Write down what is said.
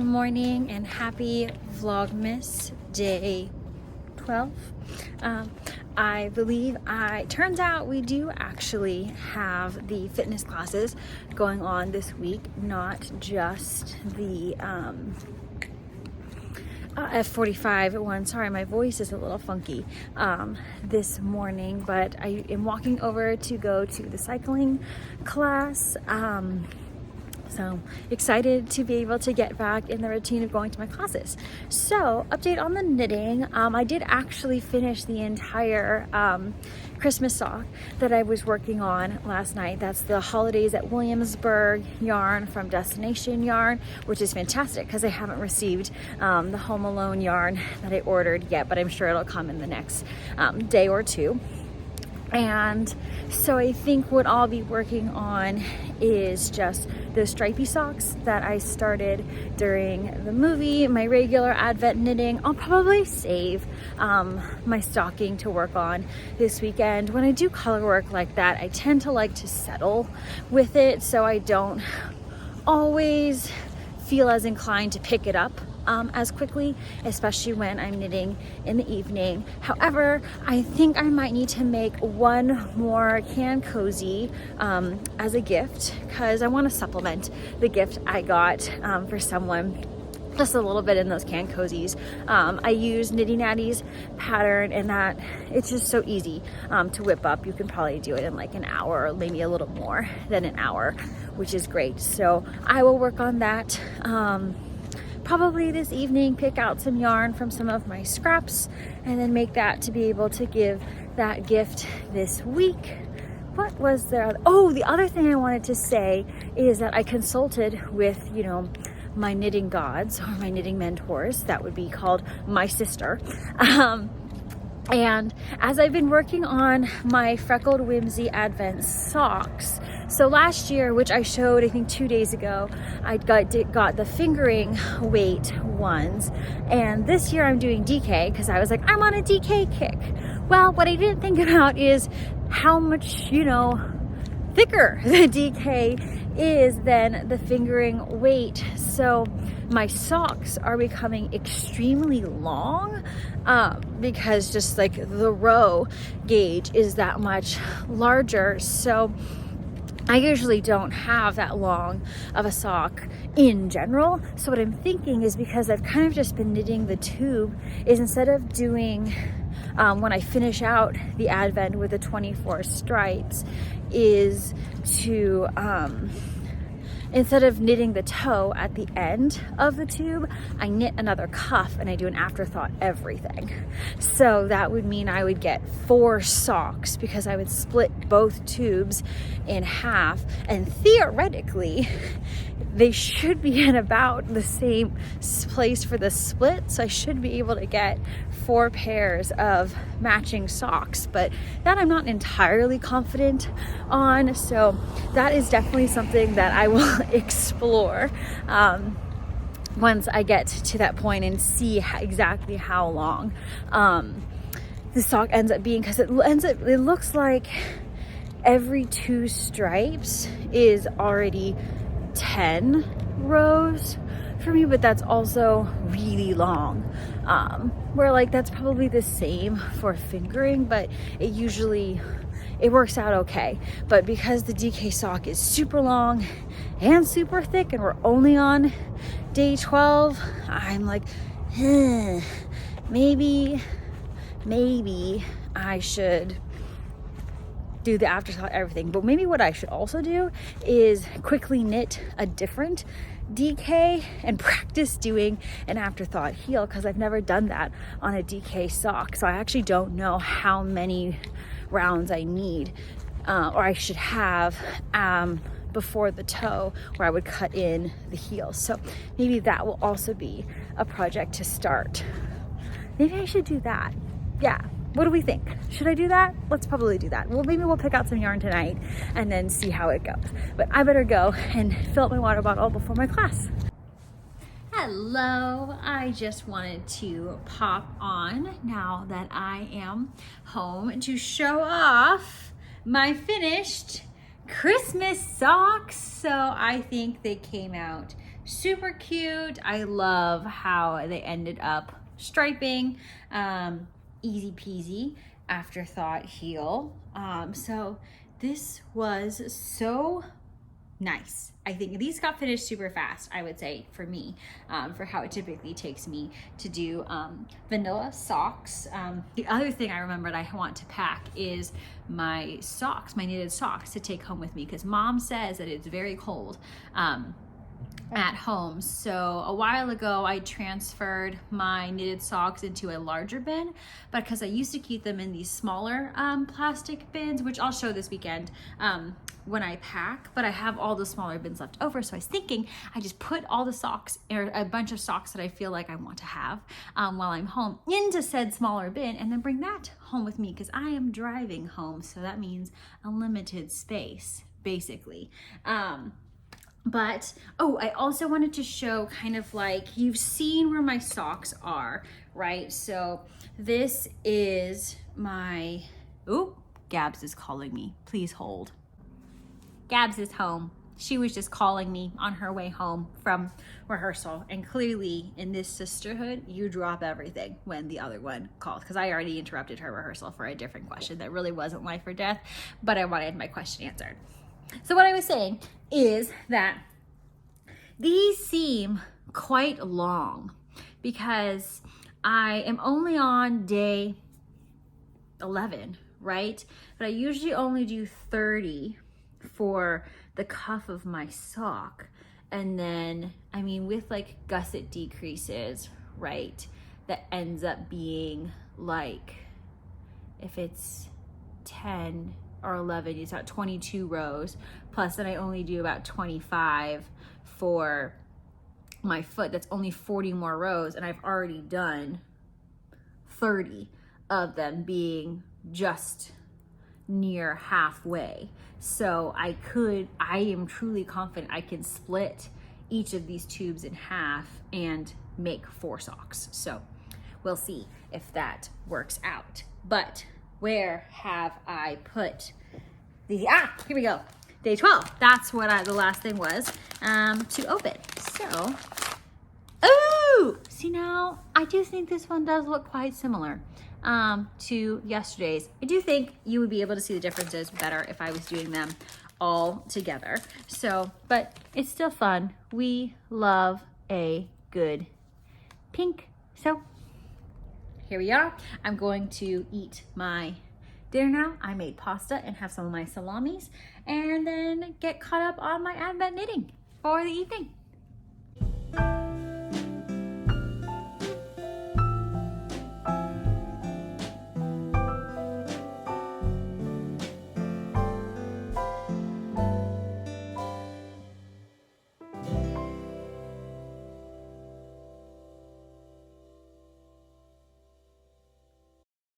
morning and happy Vlogmas day 12. Turns out we do actually have the fitness classes going on this week, not just the F45 one. Sorry, my voice is a little funky this morning, but I am walking over to go to the cycling class. So excited to be able to get back in the routine of going to my classes. So update on the knitting. I did actually finish the entire Christmas sock that I was working on last night. That's the Holidays at Williamsburg yarn from Destination Yarn, which is fantastic because I haven't received the Home Alone yarn that I ordered yet, but I'm sure it'll come in the next day or two. And so I think what I'll be working on is just the stripy socks that I started during the movie, my regular Advent knitting. I'll probably save my stocking to work on this weekend. When I do color work like that, I tend to like to settle with it, so I don't always feel as inclined to pick it up as quickly, especially when I'm knitting in the evening. However, I think I might need to make one more can cozy as a gift, because I want to supplement the gift I got for someone just a little bit in those can cozies. I use Knitty Natty's pattern, and that it's just so easy to whip up. You can probably do it in like an hour, or maybe a little more than an hour, which is great. So I will work on that probably this evening, pick out some yarn from some of my scraps, and then make that to be able to give that gift this week. What was there? Oh, the other thing I wanted to say is that I consulted with, my knitting gods, or my knitting mentors. That would be called my sister. And as I've been working on my Freckled Whimsy Advent socks, so last year, which I showed I think 2 days ago, I got the fingering weight ones, and this year I'm doing DK because I was like, I'm on a DK kick. Well, what I didn't think about is how much, thicker the DK is than the fingering weight. So my socks are becoming extremely long because just like the row gauge is that much larger. So I usually don't have that long of a sock in general. So what I'm thinking is, because I've kind of just been knitting the tube, is instead of doing when I finish out the Advent with the 24 stripes, is to instead of knitting the toe at the end of the tube, I knit another cuff and I do an afterthought everything. So that would mean I would get 4 socks, because I would split both tubes in half, and theoretically they should be in about the same place for the split. So I should be able to get 4 pairs of matching socks, but that I'm not entirely confident on. So that is definitely something that I will explore once I get to that point and see exactly how long the sock ends up being, because it looks like every 2 stripes is already 10 rows for me, but that's also really long. Where like that's probably the same for fingering, but it works out okay. But because the DK sock is super long and super thick, and we're only on day 12, I'm like, maybe I should do the afterthought everything. But maybe what I should also do is quickly knit a different DK and practice doing an afterthought heel, because I've never done that on a DK sock. So I actually don't know how many rounds I need or I should have before the toe, where I would cut in the heel. So maybe that will also be a project to start. Maybe I should do that. Yeah. What do we think? Should I do that? Let's probably do that. Well, maybe we'll pick out some yarn tonight and then see how it goes. But I better go and fill up my water bottle before my class. Hello, I just wanted to pop on now that I am home to show off my finished Christmas socks. So I think they came out super cute. I love how they ended up striping. Easy peasy, afterthought heel. So this was so nice. I think these got finished super fast, I would say, for me, for how it typically takes me to do vanilla socks. The other thing I remembered I want to pack is my socks, my knitted socks to take home with me, because mom says that it's very cold at home. So a while ago I transferred my knitted socks into a larger bin, but because I used to keep them in these smaller plastic bins, which I'll show this weekend when I pack, but I have all the smaller bins left over. So I was thinking I just put all the socks, or a bunch of socks that I feel like I want to have while I'm home, into said smaller bin, and then bring that home with me, because I am driving home. So that means a limited space, basically. But, oh, I also wanted to show kind of like, you've seen where my socks are, right? So this is my, ooh, Gabs is calling me. Please hold. Gabs is home. She was just calling me on her way home from rehearsal. And clearly in this sisterhood, you drop everything when the other one calls, because I already interrupted her rehearsal for a different question that really wasn't life or death, but I wanted my question answered. So what I was saying is that these seem quite long because I am only on day 11, right? But I usually only do 30 for the cuff of my sock. And then, I mean, with like gusset decreases, right, that ends up being like, if it's 10 or 11, it's about 22 rows, plus then I only do about 25 for my foot. That's only 40 more rows, and I've already done 30 of them, being just near halfway. So I am truly confident I can split each of these tubes in half and make 4 socks. So we'll see if that works out. But where have I put the, here we go. Day 12, that's what the last thing was to open. So, ooh, see, now I do think this one does look quite similar to yesterday's. I do think you would be able to see the differences better if I was doing them all together. So, but it's still fun. We love a good pink. So here we are. I'm going to eat my dinner now. I made pasta and have some of my salamis, and then get caught up on my Advent knitting for the evening.